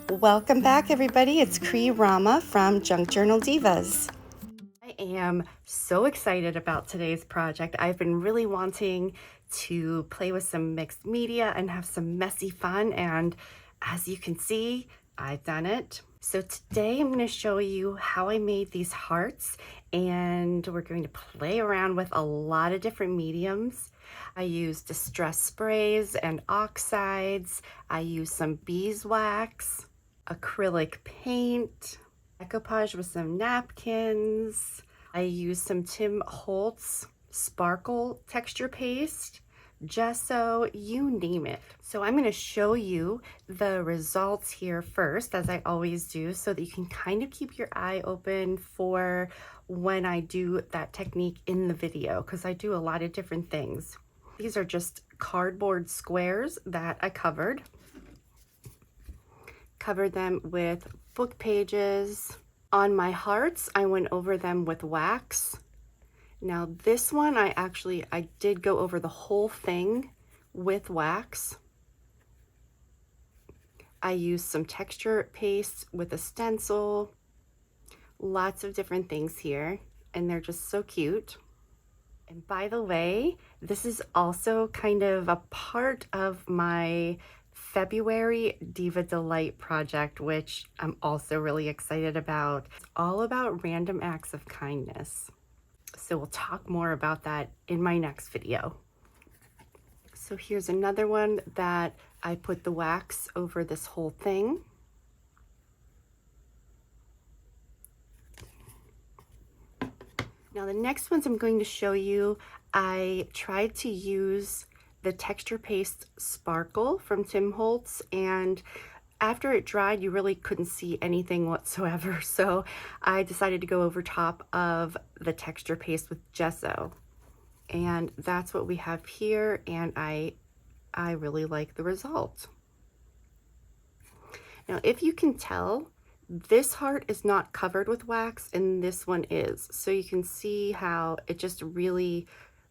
Welcome back, everybody. It's Rama from Junk Journal Divas. I am so excited about today's project. I've been really wanting to play with some mixed media and have some messy fun, and as you can see, I've done it. So today I'm going to show you how I made these hearts, and we're going to play around with a lot of different mediums. I used distress sprays and oxides. I used some beeswax, acrylic paint, decoupage with some napkins. I used some Tim Holtz sparkle texture paste, gesso, you name it. So I'm going to show you the results here first, as I always do, so that you can kind of keep your eye open for when I do that technique in the video, because I do a lot of different things. These are just cardboard squares that I covered them with book pages. On my hearts, I went over them with wax. Now this one, I did go over the whole thing with wax. I used some texture paste with a stencil, lots of different things here, and they're just so cute. And by the way, this is also kind of a part of my February Diva Delight project, which I'm also really excited about. It's all about random acts of kindness. So we'll talk more about that in my next video. So here's another one that I put the wax over this whole thing. Now the next ones I'm going to show you, I tried to use the texture paste sparkle from Tim Holtz, and after it dried you really couldn't see anything whatsoever, so I decided to go over top of the texture paste with gesso, and that's what we have here, and I really like the result. Now if you can tell, this heart is not covered with wax and this one is, so you can see how it just really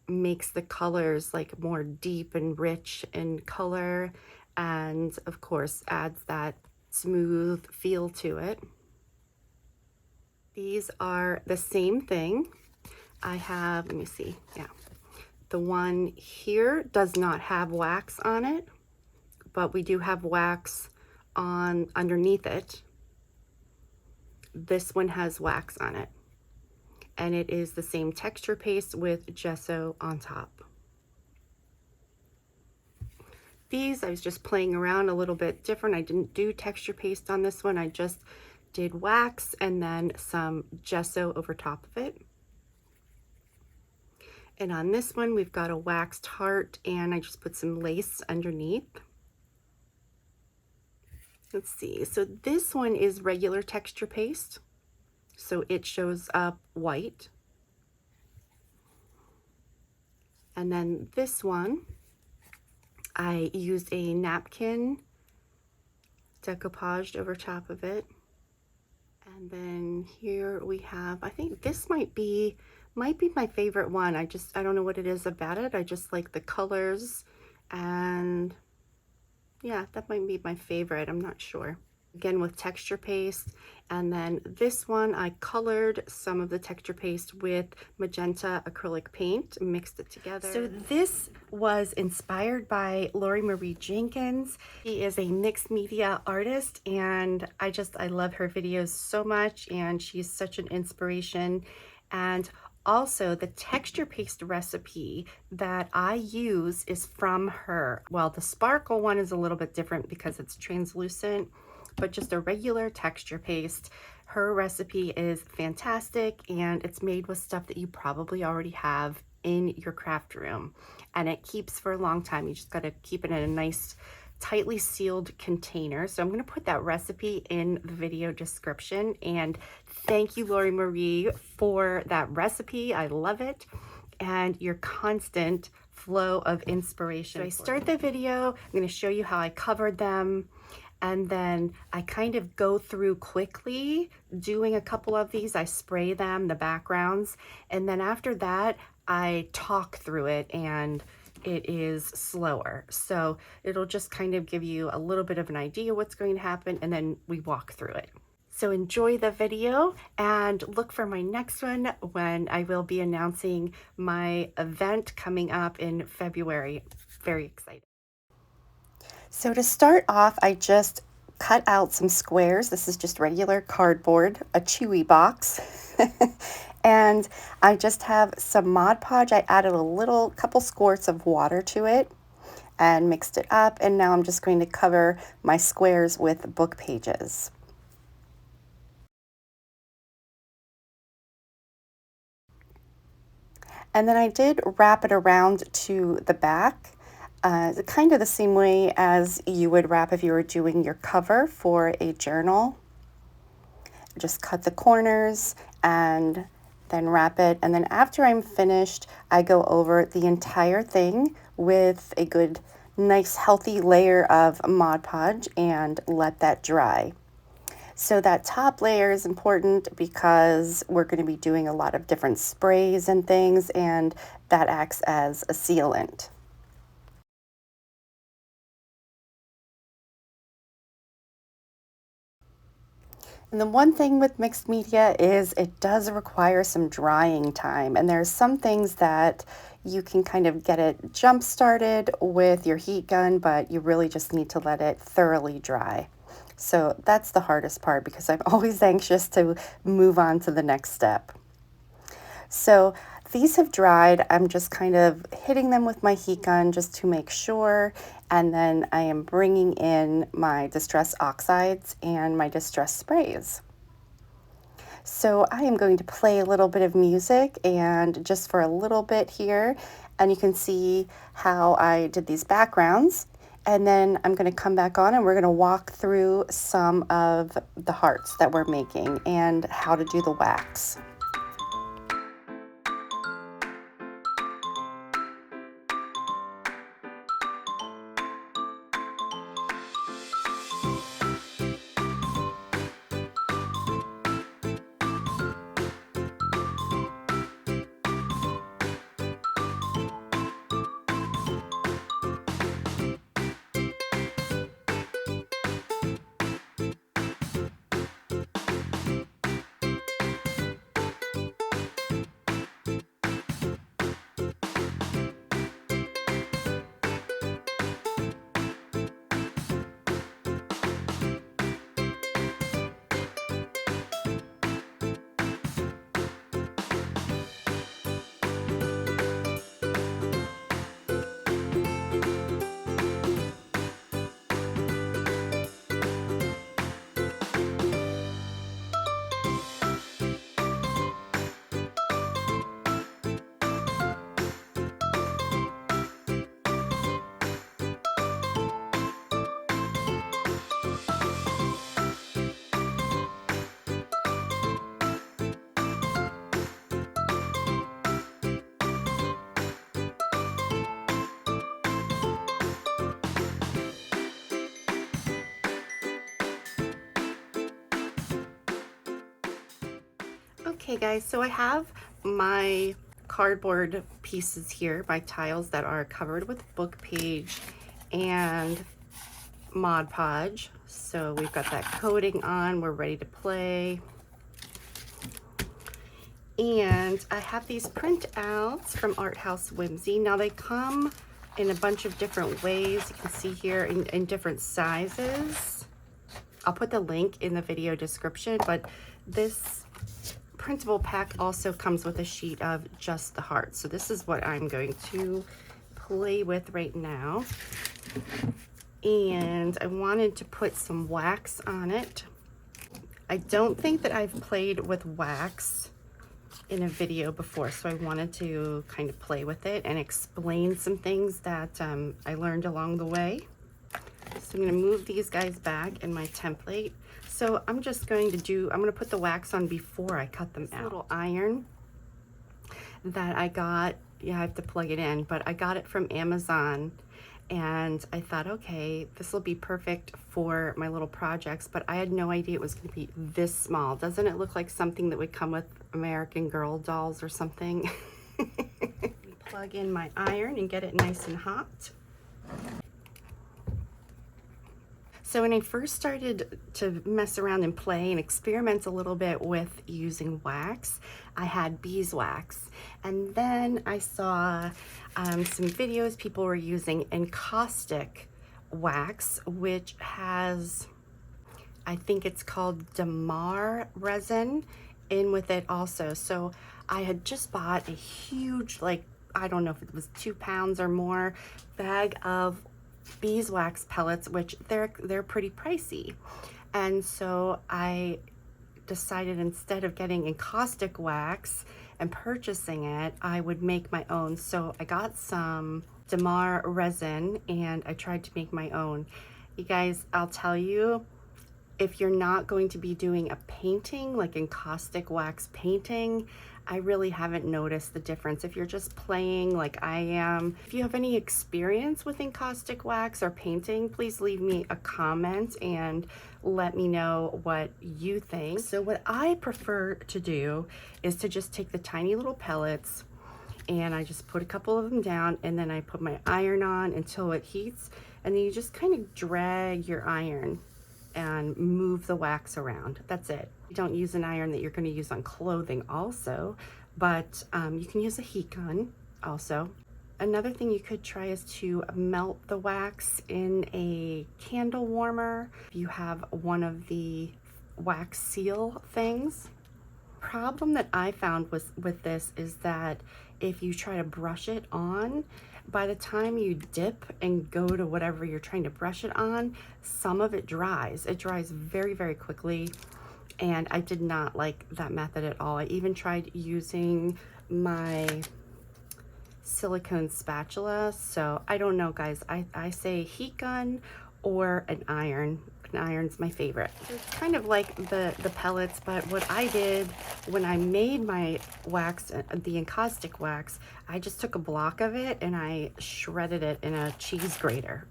makes the colors like more deep and rich in color, and of course adds that smooth feel to it. These are the same thing. I have, let me see, yeah, the one here does not have wax on it, but we do have wax on underneath it. This one has wax on it, and it is the same texture paste with gesso on top. These, I was just playing around a little bit different. I didn't do texture paste on this one. I just did wax and then some gesso over top of it. And on this one, we've got a waxed heart, and I just put some lace underneath. Let's see, so this one is regular texture paste, so it shows up white. And then this one, I used a napkin decoupaged over top of it. And then here we have, I think this might be my favorite one. I don't know what it is about it. I just like the colors, and yeah, that might be my favorite. I'm not sure. Again, with texture paste. And then this one, I colored some of the texture paste with magenta acrylic paint and mixed it together. So this was inspired by Lori Marie Jenkins. She is a mixed media artist, and I love her videos so much, and she's such an inspiration. And also, the texture paste recipe that I use is from her. Well, the sparkle one is a little bit different because it's translucent, but just a regular texture paste. Her recipe is fantastic, and it's made with stuff that you probably already have in your craft room, and it keeps for a long time. You just got to keep it in a nice tightly sealed container. So I'm going to put that recipe in the video description, and thank you, Lori Marie, for that recipe. I love it, and your constant flow of inspiration. So I start the video, I'm going to show you how I covered them, and then I kind of go through quickly doing a couple of these. I spray them, the backgrounds, and then after that I talk through it and it is slower. So it'll just kind of give you a little bit of an idea what's going to happen, and then we walk through it. So enjoy the video and look for my next one when I will be announcing my event coming up in February. Very excited. So to start off, I just cut out some squares. This is just regular cardboard, a chewy box. And I just have some Mod Podge. I added a little couple squirts of water to it and mixed it up. And now I'm just going to cover my squares with book pages. And then I did wrap it around to the back, kind of the same way as you would wrap if you were doing your cover for a journal. Just cut the corners and then wrap it. And then after I'm finished, I go over the entire thing with a good, nice, healthy layer of Mod Podge and let that dry. So that top layer is important because we're going to be doing a lot of different sprays and things, and that acts as a sealant. And the one thing with mixed media is it does require some drying time, and there's some things that you can kind of get it jump started with your heat gun, but you really just need to let it thoroughly dry. So that's the hardest part because I'm always anxious to move on to the next step. So these have dried. I'm just kind of hitting them with my heat gun just to make sure. And then I am bringing in my distress oxides and my distress sprays. So I am going to play a little bit of music and just for a little bit here. And you can see how I did these backgrounds. And then I'm going to come back on and we're going to walk through some of the hearts that we're making and how to do the wax. Okay guys, so I have my cardboard pieces here, my tiles that are covered with book page and Mod Podge. So we've got that coating on, we're ready to play. And I have these printouts from Art House Whimsy. Now they come in a bunch of different ways. You can see here in different sizes. I'll put the link in the video description, but this printable pack also comes with a sheet of just the hearts. So this is what I'm going to play with right now. And I wanted to put some wax on it. I don't think that I've played with wax in a video before, so I wanted to kind of play with it and explain some things that I learned along the way. So I'm going to move these guys back in my template. So I'm just going to I'm going to put the wax on before I cut them out. Little iron that I got, yeah, I have to plug it in, but I got it from Amazon. And I thought, okay, this will be perfect for my little projects, but I had no idea it was going to be this small. Doesn't it look like something that would come with American Girl dolls or something? plug in my iron and get it nice and hot. So when I first started to mess around and play and experiment a little bit with using wax, I had beeswax. And then I saw some videos, people were using encaustic wax, which has, I think it's called damar resin in with it also. So I had just bought a huge, like, I don't know if it was 2 pounds or more, bag of beeswax pellets, which they're pretty pricey. And so I decided, instead of getting encaustic wax and purchasing it, I would make my own. So I got some damar resin and I tried to make my own. You guys, I'll tell you, if you're not going to be doing a painting, like encaustic wax painting, I really haven't noticed the difference. If you're just playing like I am, if you have any experience with encaustic wax or painting, please leave me a comment and let me know what you think. So what I prefer to do is to just take the tiny little pellets and I just put a couple of them down, and then I put my iron on until it heats, and then you just kind of drag your iron and move the wax around. That's it. You don't use an iron that you're going to use on clothing also, but you can use a heat gun also. Another thing you could try is to melt the wax in a candle warmer. If you have one of the wax seal things. Problem that I found with this is that if you try to brush it on, by the time you dip and go to whatever you're trying to brush it on, some of it dries. It dries very, very quickly, and I did not like that method at all. I even tried using my silicone spatula. So I don't know, guys. I say heat gun or an iron. An iron's my favorite. It's kind of like the pellets, but what I did when I made my wax, the encaustic wax, I just took a block of it and I shredded it in a cheese grater.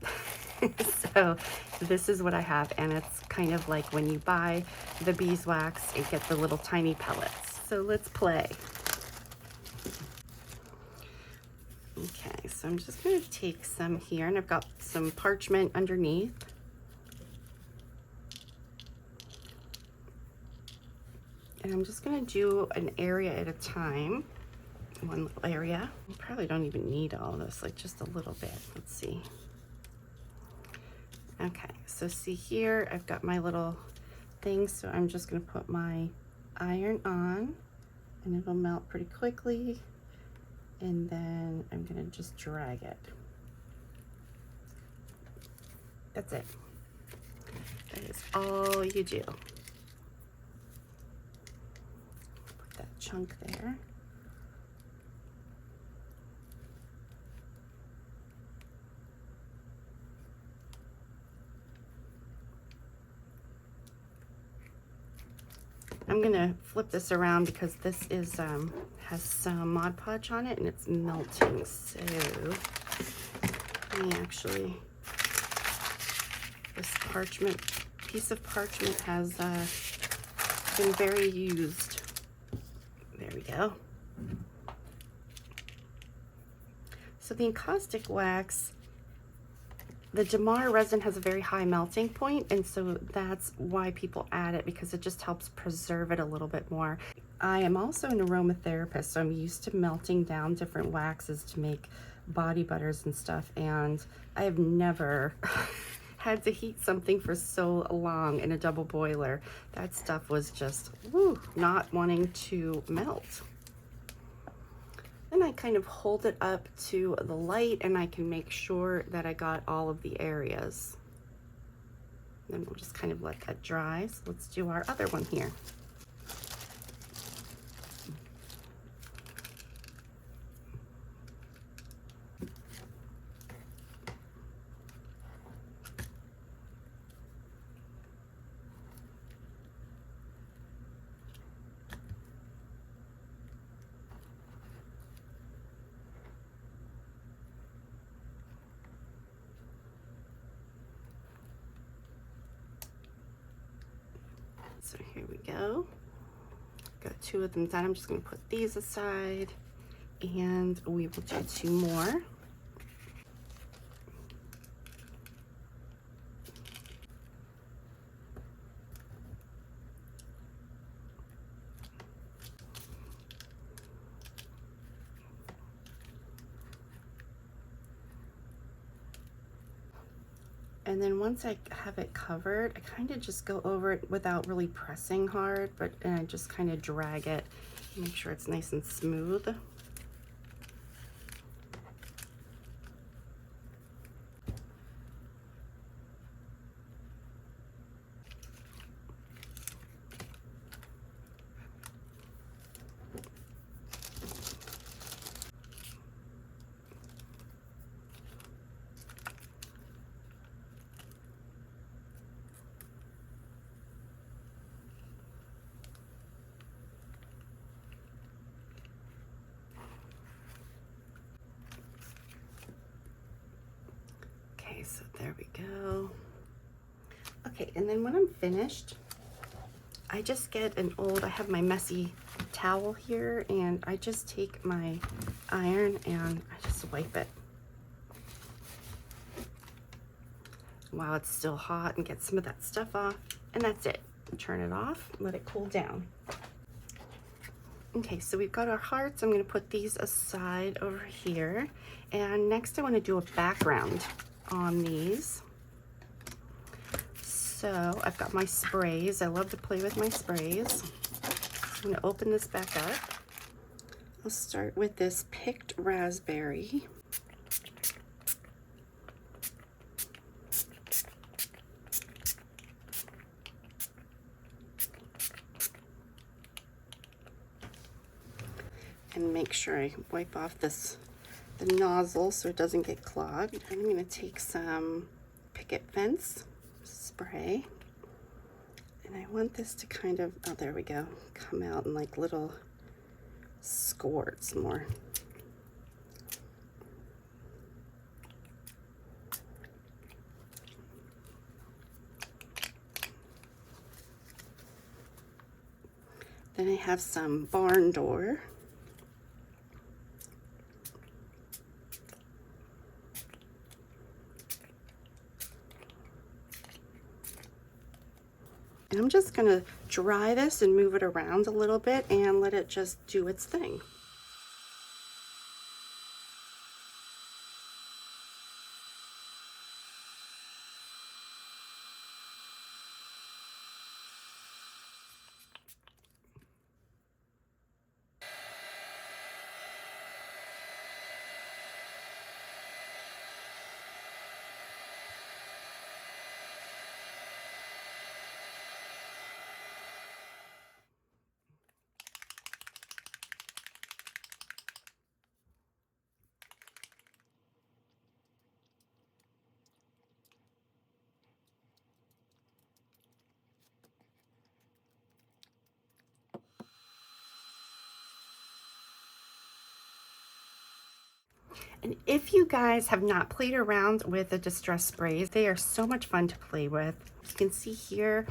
So this is what I have, and it's kind of like when you buy the beeswax, you get the little tiny pellets. So let's play. Okay, so I'm just going to take some here, and I've got some parchment underneath. And I'm just going to do an area at a time, one little area. You probably don't even need all of this, like just a little bit. Let's see. Okay, so see here, I've got my little thing, so I'm just going to put my iron on, and it'll melt pretty quickly. And then I'm going to just drag it. That's it. That is all you do. Put that chunk there. I'm gonna flip this around because this is has some Mod Podge on it and it's melting. So let me actually, this parchment, piece of parchment has been very used. There we go. So the encaustic wax, the damar resin has a very high melting point, and so that's why people add it, because it just helps preserve it a little bit more. I am also an aromatherapist, so I'm used to melting down different waxes to make body butters and stuff, and I have never had to heat something for so long in a double boiler. That stuff was just, woo, not wanting to melt. Then I kind of hold it up to the light and I can make sure that I got all of the areas. Then we'll just kind of let that dry. So let's do our other one here. So here we go. Got two of them done. I'm just going to put these aside. And we will do 2 more. And then once I have it covered, I kind of just go over it without really pressing hard, but I just kind of drag it, make sure it's nice and smooth. Okay, so there we go. Okay, and then when I'm finished, I just get I have my messy towel here, and I just take my iron and I just wipe it while it's still hot and get some of that stuff off, and that's it. Turn it off, let it cool down. Okay, so we've got our hearts. I'm going to put these aside over here, and next I want to do a background on these. So I've got my sprays. I love to play with my sprays. I'm going to open this back up. I'll start with this picked raspberry. And make sure I wipe off the nozzle so it doesn't get clogged. I'm going to take some picket fence spray, and I want this to kind of, oh, there we go, come out in like little squirts more. Then I have some barn door. And I'm just gonna dry this and move it around a little bit and let it just do its thing. And if you guys have not played around with the distress sprays, they are so much fun to play with. You can see here,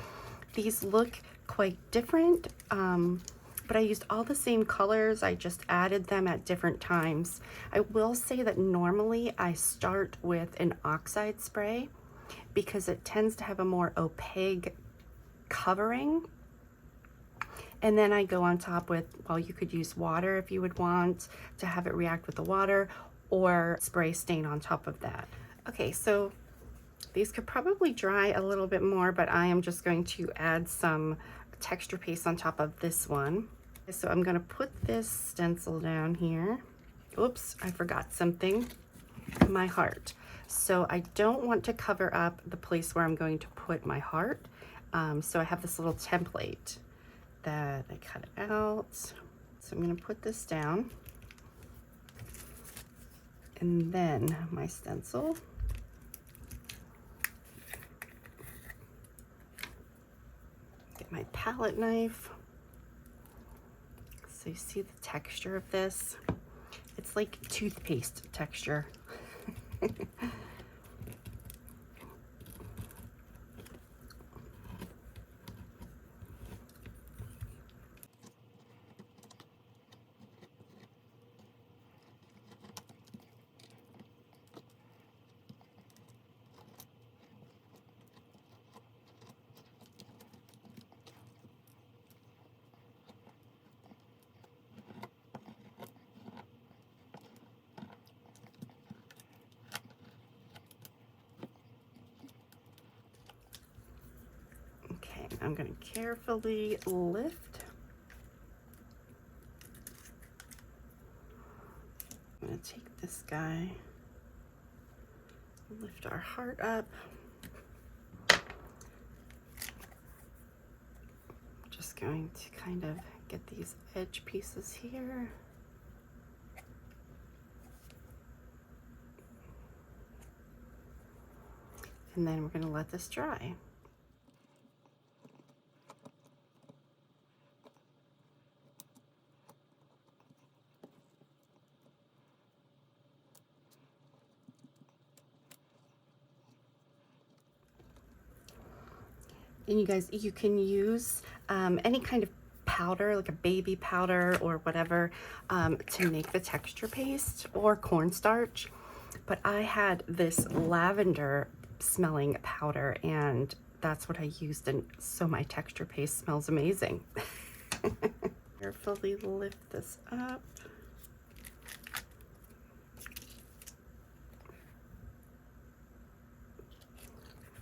these look quite different, but I used all the same colors. I just added them at different times. I will say that normally I start with an oxide spray because it tends to have a more opaque covering. And then I go on top with, well, you could use water if you would want to have it react with the water, or spray stain on top of that. Okay, so these could probably dry a little bit more, but I am just going to add some texture paste on top of this one. So I'm gonna put this stencil down here. Oops, I forgot something, my heart. So I don't want to cover up the place where I'm going to put my heart. So I have this little template that I cut out. So I'm gonna put this down. And then my stencil. Get my palette knife. So you see the texture of this? It's like toothpaste texture. Okay, I'm going to carefully lift. I'm going to take this guy, lift our heart up. Just going to kind of get these edge pieces here. And then we're going to let this dry. And you guys, you can use any kind of powder, like a baby powder or whatever, to make the texture paste, or cornstarch. But I had this lavender smelling powder, and that's what I used, and so my texture paste smells amazing. Carefully lift this up.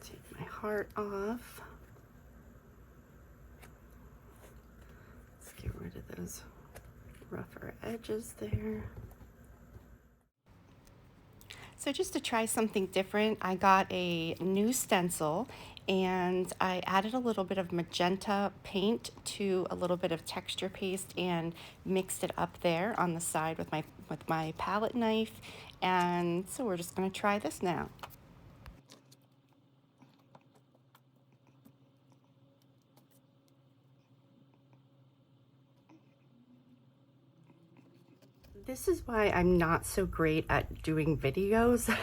Take my heart off. Let's get rid of those rougher edges there. So just to try something different, I got a new stencil and I added a little bit of magenta paint to a little bit of texture paste and mixed it up there on the side with my palette knife. And so we're just going to try this now. This is why I'm not so great at doing videos.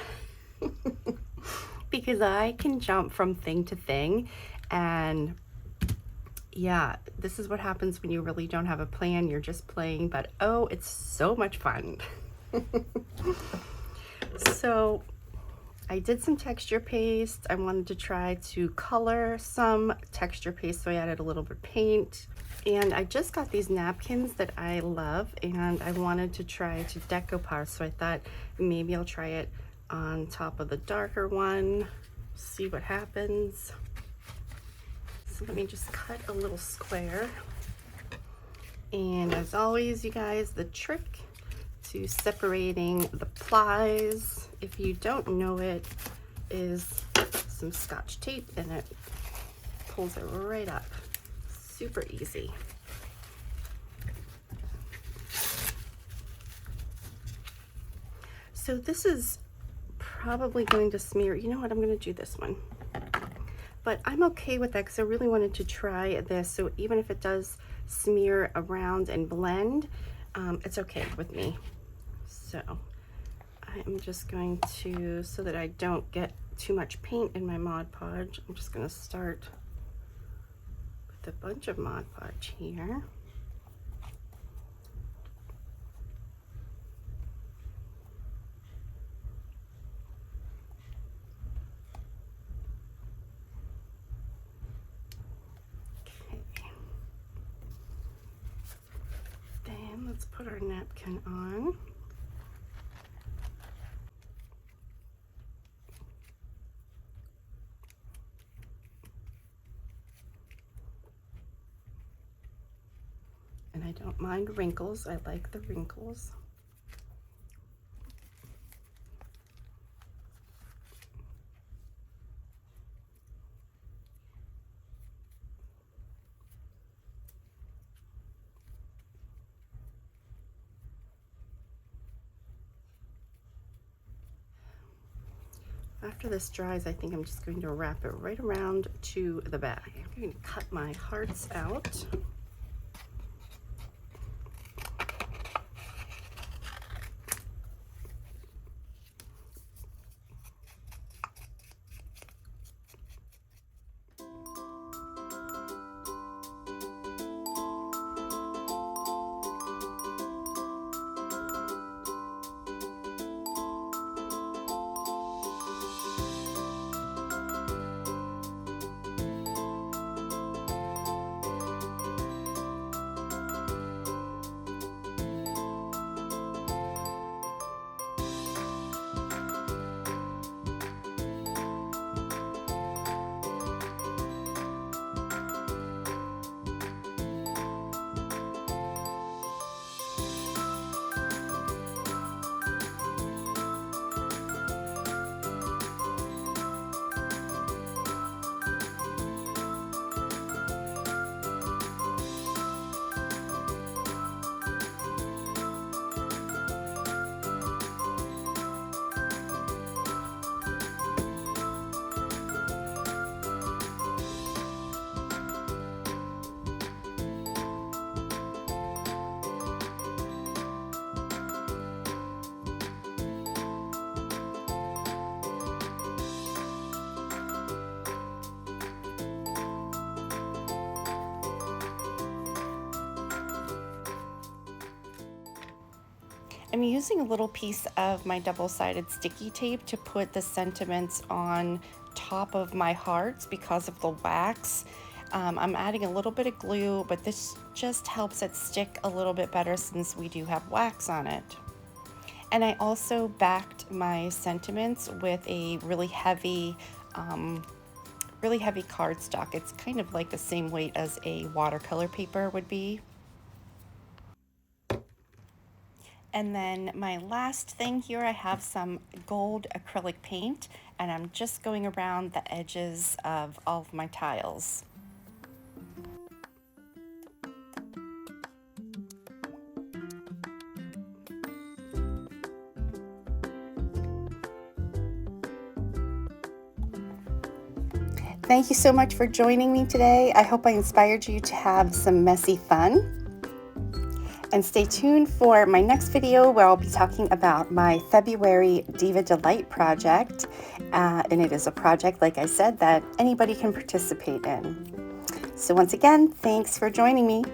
Because I can jump from thing to thing, and yeah, this is what happens when you really don't have a plan. You're just playing, but oh, it's so much fun. So I did some texture paste. I wanted to try to color some texture paste, so I added a little bit of paint. And I just got these napkins that I love, and I wanted to try to decoupage, so I thought maybe I'll try it on top of the darker one, see what happens. So let me just cut a little square. And as always, you guys, the trick to separating the plies, if you don't know it, is some Scotch tape, and it pulls it right up. Super easy. So this is probably going to smear. You know what, I'm going to do this one. But I'm okay with that because I really wanted to try this. So even if it does smear around and blend, it's okay with me. So I'm just going to, so that I don't get too much paint in my Mod Podge, I'm just going to start with a bunch of Mod Podge here. Let's put our napkin on. And I don't mind wrinkles. I like the wrinkles. After this dries, I think I'm just going to wrap it right around to the back. I'm going to cut my hearts out. I'm using a little piece of my double-sided sticky tape to put the sentiments on top of my hearts because of the wax. I'm adding a little bit of glue, but this just helps it stick a little bit better since we do have wax on it. And I also backed my sentiments with a really heavy cardstock. It's kind of like the same weight as a watercolor paper would be. And then my last thing here, I have some gold acrylic paint, and I'm just going around the edges of all of my tiles. Thank you so much for joining me today. I hope I inspired you to have some messy fun. And stay tuned for my next video where I'll be talking about my February Diva Delight project. And it is a project, like I said, that anybody can participate in. So once again, thanks for joining me.